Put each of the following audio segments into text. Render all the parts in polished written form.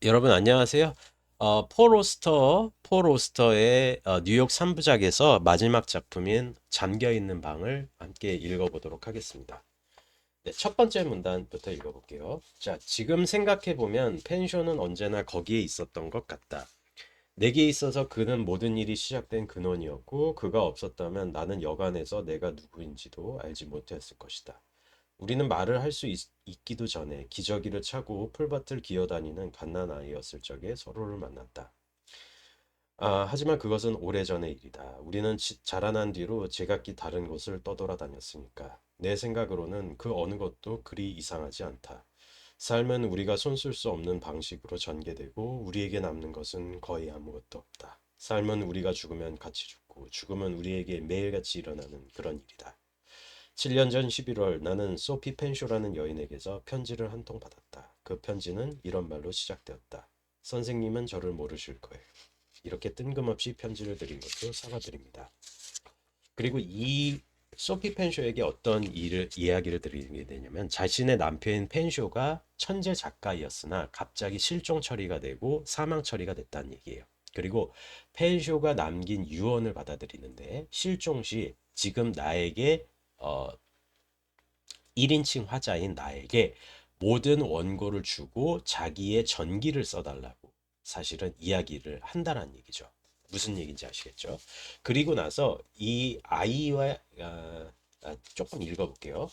여러분 안녕하세요. 포 로스터의 뉴욕 3부작에서 마지막 작품인 잠겨있는 방을 함께 읽어보도록 하겠습니다. 네, 첫 번째 문단부터 읽어볼게요. 자, 지금 생각해보면 펜쇼는 언제나 거기에 있었던 것 같다. 내게 있어서 그는 모든 일이 시작된 근원이었고, 그가 없었다면 나는 여간에서 내가 누구인지도 알지 못했을 것이다. 우리는 말을 할 수 있기도 전에 기저귀를 차고 풀밭을 기어다니는 갓난아이였을 적에 서로를 만났다. 하지만 그것은 오래전의 일이다. 우리는 자라난 뒤로 제각기 다른 곳을 떠돌아다녔으니까. 내 생각으로는 그 어느 것도 그리 이상하지 않다. 삶은 우리가 손쓸 수 없는 방식으로 전개되고 우리에게 남는 것은 거의 아무것도 없다. 삶은 우리가 죽으면 같이 죽고 죽음은 우리에게 매일같이 일어나는 그런 일이다. 7년 전 11월 나는 소피 펜쇼라는 여인에게서 편지를 한 통 받았다. 그 편지는 이런 말로 시작되었다. 선생님은 저를 모르실 거예요. 이렇게 뜬금없이 편지를 드린 것도 사과드립니다. 그리고 이 소피 펜쇼에게 어떤 이야기를 드리게 되냐면 자신의 남편인 펜쇼가 천재 작가였으나 갑자기 실종 처리가 되고 사망 처리가 됐다는 얘기예요. 그리고 펜쇼가 남긴 유언을 받아들이는데 실종 시 지금 나에게 어, 1인칭 화자인 나에게 모든 원고를 주고 자기의 전기를 써달라고 사실은 이야기를 한다는 얘기죠. 무슨 얘기인지 아시겠죠? 그리고 나서 이 아이와 조금 읽어볼게요.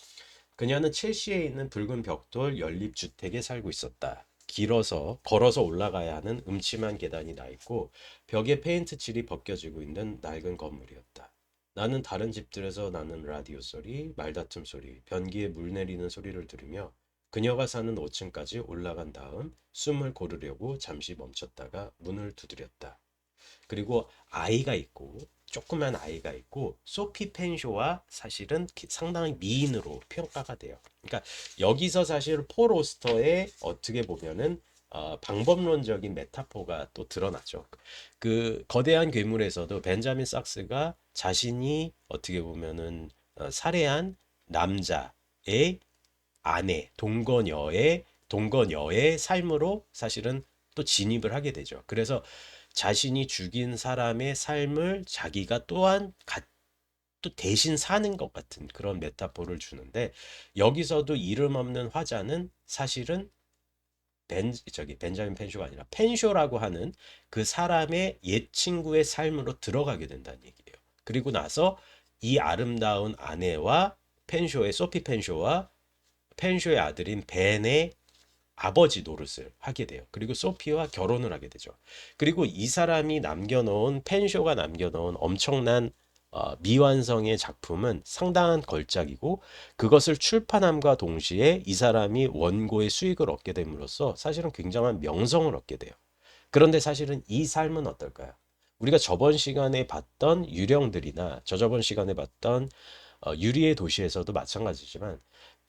그녀는 첼시에 있는 붉은 벽돌 연립주택에 살고 있었다. 길어서 걸어서 올라가야 하는 음침한 계단이 나 있고 벽에 페인트 칠이 벗겨지고 있는 낡은 건물이었다. 나는 다른 집들에서 나는 라디오 소리, 말다툼 소리, 변기에 물 내리는 소리를 들으며 그녀가 사는 5층까지 올라간 다음 숨을 고르려고 잠시 멈췄다가 문을 두드렸다. 그리고 아이가 있고 조그만 아이가 있고 소피 펜쇼와 사실은 상당히 미인으로 평가가 돼요. 그러니까 여기서 사실 폴 오스터의 어떻게 보면은 방법론적인 메타포가 또 드러나죠. 그 거대한 괴물에서도 벤자민 sak스가 자신이 어떻게 보면은 살해한 남자의 아내 동거녀의 삶으로 사실은 또 진입을 하게 되죠. 그래서 자신이 죽인 사람의 삶을 자기가 또한 또 대신 사는 것 같은 그런 메타포를 주는데 여기서도 이름 없는 화자는 사실은 벤자민 펜쇼가 아니라 펜쇼라고 하는 그 사람의 옛 친구의 삶으로 들어가게 된다는 얘기예요. 그리고 나서 이 아름다운 아내와 소피 펜쇼와 펜쇼의 아들인 벤의 아버지 노릇을 하게 돼요. 그리고 소피와 결혼을 하게 되죠. 그리고 이 사람이 남겨놓은 펜쇼가 남겨놓은 엄청난 미완성의 작품은 상당한 걸작이고 그것을 출판함과 동시에 이 사람이 원고의 수익을 얻게 됨으로써 사실은 굉장한 명성을 얻게 돼요. 그런데 사실은 이 삶은 어떨까요? 우리가 저번 시간에 봤던 유령들이나 저저번 시간에 봤던 유리의 도시에서도 마찬가지지만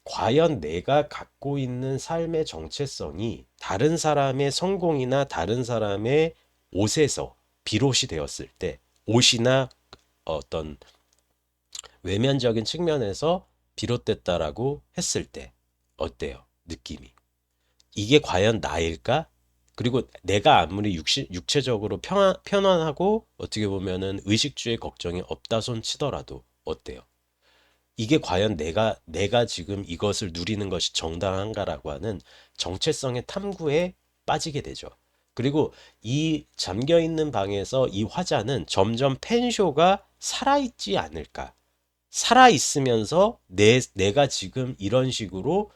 과연 내가 갖고 있는 삶의 정체성이 다른 사람의 성공이나 다른 사람의 옷에서 비롯이 되었을 때, 옷이나 어떤 외면적인 측면에서 비롯됐다라고 했을 때, 어때요? 느낌이. 이게 과연 나일까? 그리고 내가 아무리 육체적으로 편안하고 어떻게 보면은 의식주의 걱정이 없다 손 치더라도 어때요? 이게 과연 내가 지금 이것을 누리는 것이 정당한가라고 하는 정체성의 탐구에 빠지게 되죠. 그리고 이 잠겨 있는 방에서 이 화자는 점점 펜쇼가 살아있지 않을까. 살아있으면서 내가 지금 이런 식으로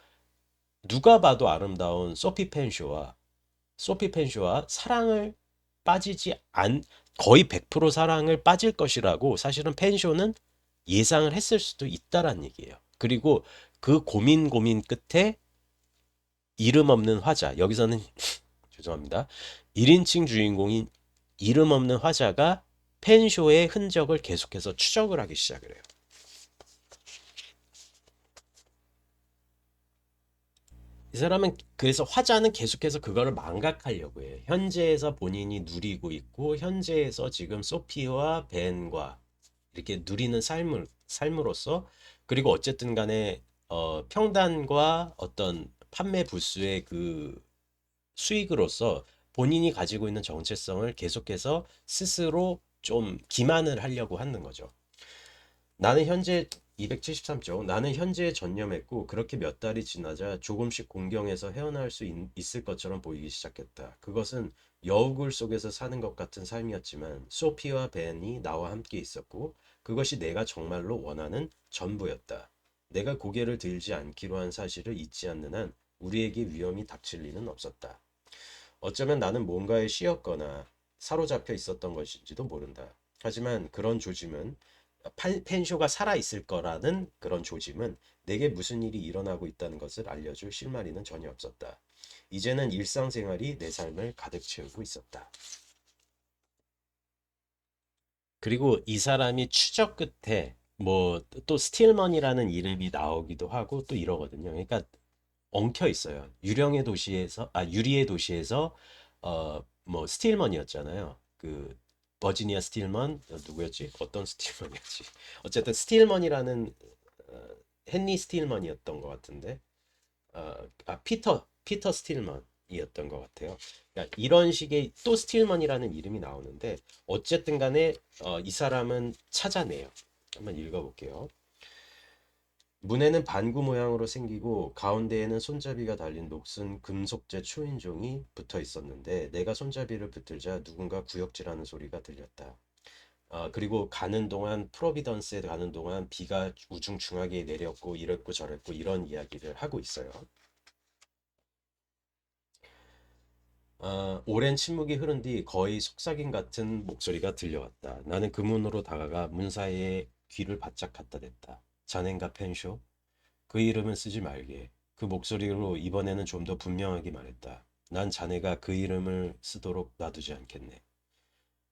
누가 봐도 아름다운 소피 펜쇼와 사랑을 빠지지 않, 거의 100% 사랑을 빠질 것이라고 사실은 펜쇼는 예상을 했을 수도 있다란 얘기예요. 그리고 그 고민 끝에 이름 없는 화자, 여기서는 죄송합니다. 1인칭 주인공인 이름 없는 화자가 펜쇼의 흔적을 계속해서 추적을 하기 시작을 해요. 이 사람은 그래서 화자는 계속해서 그거를 망각하려고 해요. 현재에서 본인이 누리고 있고 현재에서 지금 소피와 벤과 이렇게 누리는 삶으로서 그리고 어쨌든 간에 평단과 어떤 판매 부수의 그 수익으로서 본인이 가지고 있는 정체성을 계속해서 스스로 좀 기만을 하려고 하는 거죠. 나는 현재 273쪽. 나는 현재에 전념했고 그렇게 몇 달이 지나자 조금씩 공경에서 헤어나올 수 있을 것처럼 보이기 시작했다. 그것은 여우굴 속에서 사는 것 같은 삶이었지만 소피와 벤이 나와 함께 있었고 그것이 내가 정말로 원하는 전부였다. 내가 고개를 들지 않기로 한 사실을 잊지 않는 한 우리에게 위험이 닥칠 리는 없었다. 어쩌면 나는 뭔가에 씌였거나 사로잡혀 있었던 것인지도 모른다. 하지만 그런 조짐은 펜쇼가 살아있을 거라는 그런 조짐은 내게 무슨 일이 일어나고 있다는 것을 알려줄 실마리는 전혀 없었다. 이제는 일상생활이 내 삶을 가득 채우고 있었다. 그리고 이 사람이 추적 끝에 뭐 또 스틸먼이라는 이름이 나오기도 하고 또 이러거든요. 그러니까 엉켜 있어요. 유리의 도시에서 뭐 스틸먼이었잖아요. 그 버지니아 스틸먼 누구였지? 어떤 스틸먼이었지? 어쨌든 스틸먼이라는 헨리 스틸먼이었던 것 같은데 피터 스틸먼이었던 것 같아요. 그러니까 이런 식의 또 스틸먼이라는 이름이 나오는데 어쨌든 간에 이 사람은 찾아내요. 한번 읽어볼게요. 문에는 반구 모양으로 생기고 가운데에는 손잡이가 달린 녹슨 금속재 초인종이 붙어 있었는데 내가 손잡이를 붙들자 누군가 구역질하는 소리가 들렸다. 그리고 가는 동안 프로비던스에 가는 동안 비가 우중충하게 내렸고 이랬고 저랬고 이런 이야기를 하고 있어요. 오랜 침묵이 흐른 뒤 거의 속삭임 같은 목소리가 들려왔다. 나는 그 문으로 다가가 문 사이에 귀를 바짝 갖다 댔다. 자넨가 펜쇼? 그 이름은 쓰지 말게. 그 목소리로 이번에는 좀 더 분명하게 말했다. 난 자네가 그 이름을 쓰도록 놔두지 않겠네.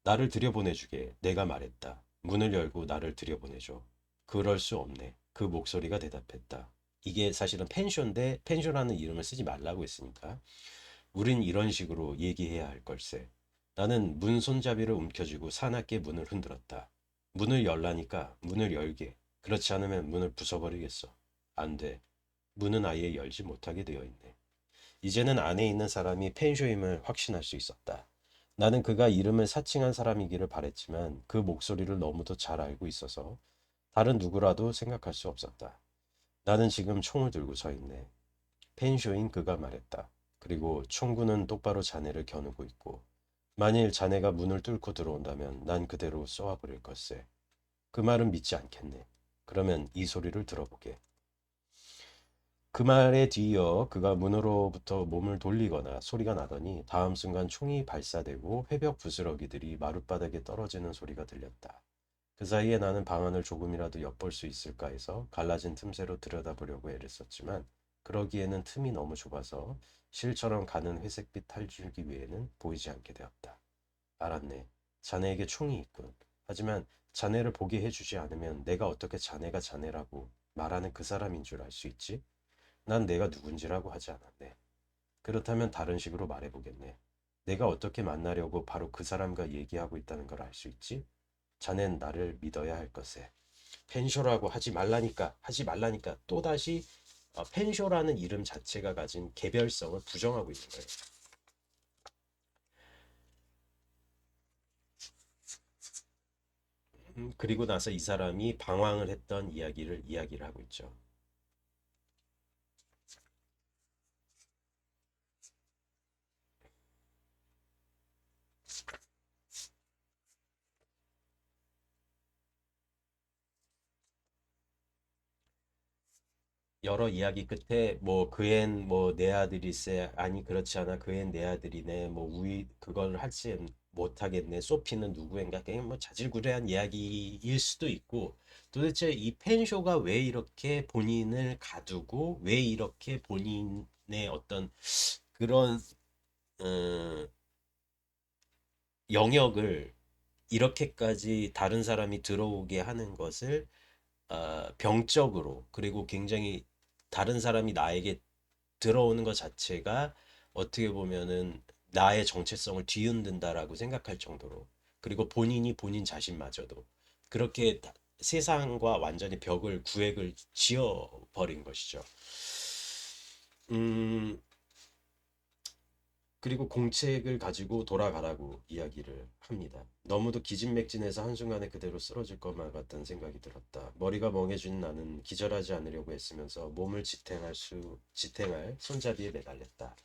나를 들여보내주게. 내가 말했다. 문을 열고 나를 들여보내줘. 그럴 수 없네. 그 목소리가 대답했다. 이게 사실은 펜쇼인데 펜쇼라는 이름을 쓰지 말라고 했으니까. 우린 이런 식으로 얘기해야 할 걸세. 나는 문 손잡이를 움켜쥐고 사납게 문을 흔들었다. 문을 열라니까 문을 열게. 그렇지 않으면 문을 부숴버리겠어. 안 돼. 문은 아예 열지 못하게 되어 있네. 이제는 안에 있는 사람이 펜쇼임을 확신할 수 있었다. 나는 그가 이름을 사칭한 사람이기를 바랬지만 그 목소리를 너무도 잘 알고 있어서 다른 누구라도 생각할 수 없었다. 나는 지금 총을 들고 서 있네. 펜쇼인 그가 말했다. 그리고 총구는 똑바로 자네를 겨누고 있고 만일 자네가 문을 뚫고 들어온다면 난 그대로 쏘아버릴 걸세. 그 말은 믿지 않겠네. 그러면 이 소리를 들어보게. 그 말에 뒤이어 그가 문으로부터 몸을 돌리거나 소리가 나더니 다음 순간 총이 발사되고 회벽 부스러기들이 마룻바닥에 떨어지는 소리가 들렸다. 그 사이에 나는 방안을 조금이라도 엿볼 수 있을까 해서 갈라진 틈새로 들여다보려고 애를 썼지만 그러기에는 틈이 너무 좁아서 실처럼 가는 회색빛 탈줄기 위에는 보이지 않게 되었다. 알았네. 자네에게 총이 있군. 하지만 자네를 보게 해주지 않으면 내가 어떻게 자네가 자네라고 말하는 그 사람인 줄 알 수 있지? 난 내가 누군지라고 하지 않았네. 그렇다면 다른 식으로 말해보겠네. 내가 어떻게 만나려고 바로 그 사람과 얘기하고 있다는 걸 알 수 있지? 자넨 나를 믿어야 할 것에. 펜쇼라고 하지 말라니까 또다시 펜쇼라는 이름 자체가 가진 개별성을 부정하고 있는 거예요. 그리고 나서 이 사람이 방황을 했던 이야기를 하고 있죠. 여러 이야기 끝에 뭐 그앤 뭐 내 아들일세 아니 그렇지 않아 그앤 내 아들이네 뭐 우리 그걸 하지 못하겠네 소피는 누구인가 그냥 뭐 자질구레한 이야기일 수도 있고 도대체 이 펜쇼가 왜 이렇게 본인을 가두고 왜 이렇게 본인의 어떤 그런 어, 영역을 이렇게까지 다른 사람이 들어오게 하는 것을 병적으로 그리고 굉장히 다른 사람이 나에게 들어오는 것 자체가 어떻게 보면은 나의 정체성을 뒤흔든다라고 생각할 정도로 그리고 본인이 본인 자신마저도 그렇게 세상과 완전히 구획을 지어버린 것이죠. 음, 그리고 공책을 가지고 돌아가라고 이야기를 합니다. 너무도 기진맥진해서 한순간에 그대로 쓰러질 것만 같다는 생각이 들었다. 머리가 멍해진 나는 기절하지 않으려고 애쓰면서 몸을 지탱할 손잡이에 매달렸다.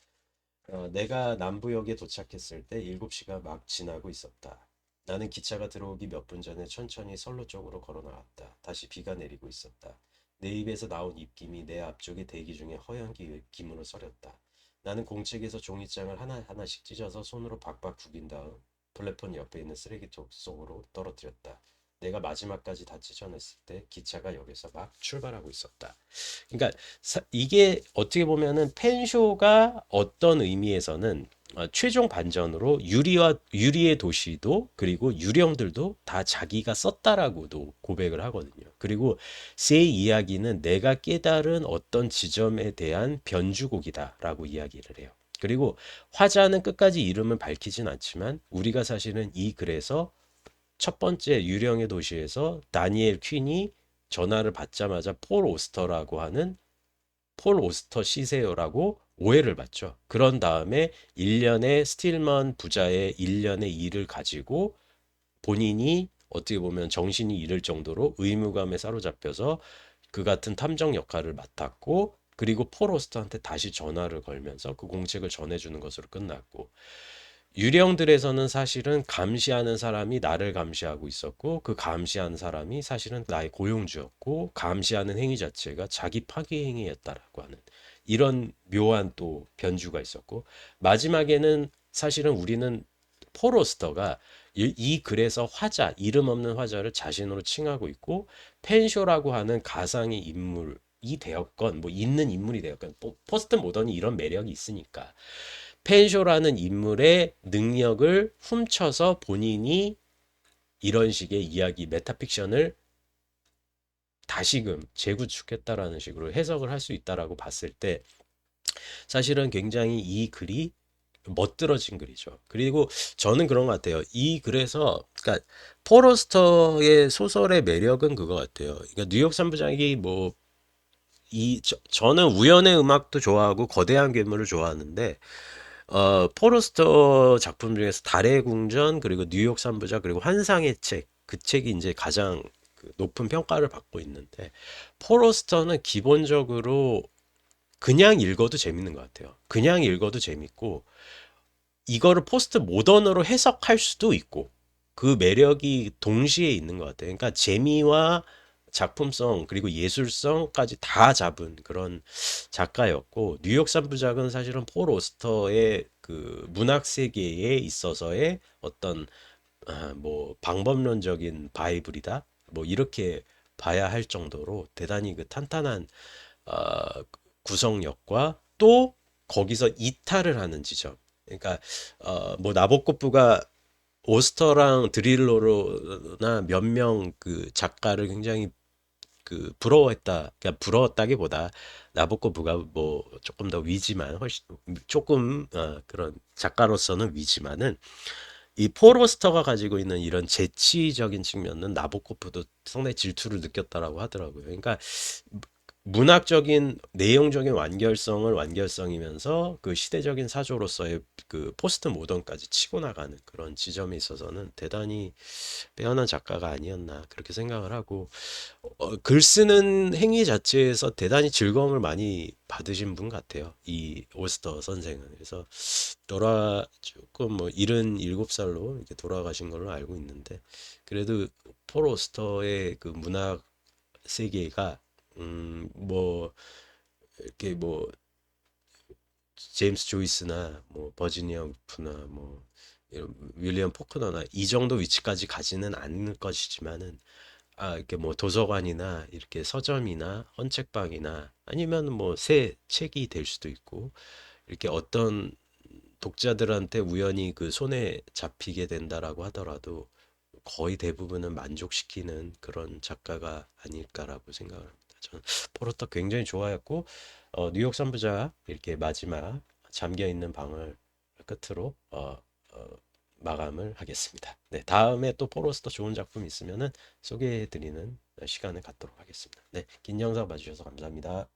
내가 남부역에 도착했을 때 7시가 막 지나고 있었다. 나는 기차가 들어오기 몇 분 전에 천천히 선로 쪽으로 걸어 나왔다. 다시 비가 내리고 있었다. 내 입에서 나온 입김이 내 앞쪽의 대기 중에 허연 김으로 서렸다. 나는 공책에서 종이장을 하나하나씩 찢어서 손으로 박박 구긴 다음 플랫폼 옆에 있는 쓰레기통 속으로 떨어뜨렸다. 내가 마지막까지 다 찢어냈을 때 기차가 역에서 막 출발하고 있었다. 그러니까 이게 어떻게 보면은 펜쇼가 어떤 의미에서는 최종 반전으로 유리의 도시도 그리고 유령들도 다 자기가 썼다라고도 고백을 하거든요. 그리고 세 이야기는 내가 깨달은 어떤 지점에 대한 변주곡이다라고 이야기를 해요. 그리고 화자는 끝까지 이름을 밝히진 않지만 우리가 사실은 이 글에서 첫 번째 유령의 도시에서 다니엘 퀸이 전화를 받자마자 폴 오스터라고 하는 폴 오스터 시세요라고 오해를 받죠. 그런 다음에 1년의 스틸먼 부자의 1년의 일을 가지고 본인이 어떻게 보면 정신이 잃을 정도로 의무감에 사로잡혀서 그 같은 탐정 역할을 맡았고 그리고 폴 오스터한테 다시 전화를 걸면서 그 공책을 전해주는 것으로 끝났고 유령들에서는 사실은 감시하는 사람이 나를 감시하고 있었고 그 감시하는 사람이 사실은 나의 고용주였고 감시하는 행위 자체가 자기 파괴 행위였다라고 하는 이런 묘한 또 변주가 있었고 마지막에는 사실은 우리는 포로스터가 이 글에서 화자 이름 없는 화자를 자신으로 칭하고 있고 펜쇼라고 하는 가상의 인물이 되었건 뭐 있는 인물이 되었건 포스트 모던이 이런 매력이 있으니까 펜쇼라는 인물의 능력을 훔쳐서 본인이 이런 식의 이야기 메타픽션을 다시금 재구축했다라는 식으로 해석을 할 수 있다라고 봤을 때 사실은 굉장히 이 글이 멋들어진 글이죠. 그리고 저는 그런 것 같아요. 이 글에서 그러니까 포러스터의 소설의 매력은 그거 같아요. 그러니까 뉴욕 삼부작이 뭐 저는 우연의 음악도 좋아하고 거대한 괴물을 좋아하는데 포르스터 작품 중에서 달의 궁전 그리고 뉴욕 삼부작 그리고 환상의 책 그 책이 이제 가장 그 높은 평가를 받고 있는데 포르스터는 기본적으로 그냥 읽어도 재밌는 것 같아요. 그냥 읽어도 재밌고 이거를 포스트 모던으로 해석할 수도 있고 그 매력이 동시에 있는 것 같아요. 그러니까 재미와 작품성 그리고 예술성까지 다 잡은 그런 작가였고 뉴욕 삼부작은 사실은 폴 오스터의 그 문학 세계에 있어서의 어떤 뭐 방법론적인 바이블이다 뭐 이렇게 봐야 할 정도로 대단히 그 탄탄한 어, 구성력과 또 거기서 이탈을 하는 지점. 그러니까 뭐 나보코프가 오스터랑 드릴로나 몇 명 그 작가를 굉장히 그 부러워했다. 그러니까 부러웠다기보다 나보코프가 뭐 조금 더 위지만 훨씬 조금 그런 작가로서는 위지만은 이 포로스터가 가지고 있는 이런 재치적인 측면은 나보코프도 상당히 질투를 느꼈다라고 하더라고요. 그러니까 문학적인 내용적인 완결성이면서 그 시대적인 사조로서의 그 포스트 모던까지 치고 나가는 그런 지점에 있어서는 대단히 빼어난 작가가 아니었나 그렇게 생각을 하고 글 쓰는 행위 자체에서 대단히 즐거움을 많이 받으신 분 같아요. 이 오스터 선생은. 그래서 조금 뭐 77살로 이렇게 돌아가신 걸로 알고 있는데 그래도 폴 오스터의 그 문학 세계가 뭐 이렇게 뭐 제임스 조이스나 뭐 버지니아 우프나 뭐 이런 윌리엄 포크너나 이 정도 위치까지 가지는 않을 것이지만은 이렇게 뭐 도서관이나 이렇게 서점이나 헌책방이나 아니면 뭐 새 책이 될 수도 있고 이렇게 어떤 독자들한테 우연히 그 손에 잡히게 된다라고 하더라도 거의 대부분은 만족시키는 그런 작가가 아닐까라고 생각을 합니다. 저는 포르터 굉장히 좋아했고 뉴욕 선부자 이렇게 마지막 잠겨 있는 방을 끝으로 어, 마감을 하겠습니다. 네, 다음에 또 포로스터 좋은 작품 있으면은 소개해드리는 시간을 갖도록 하겠습니다. 네, 긴 영상 봐주셔서 감사합니다.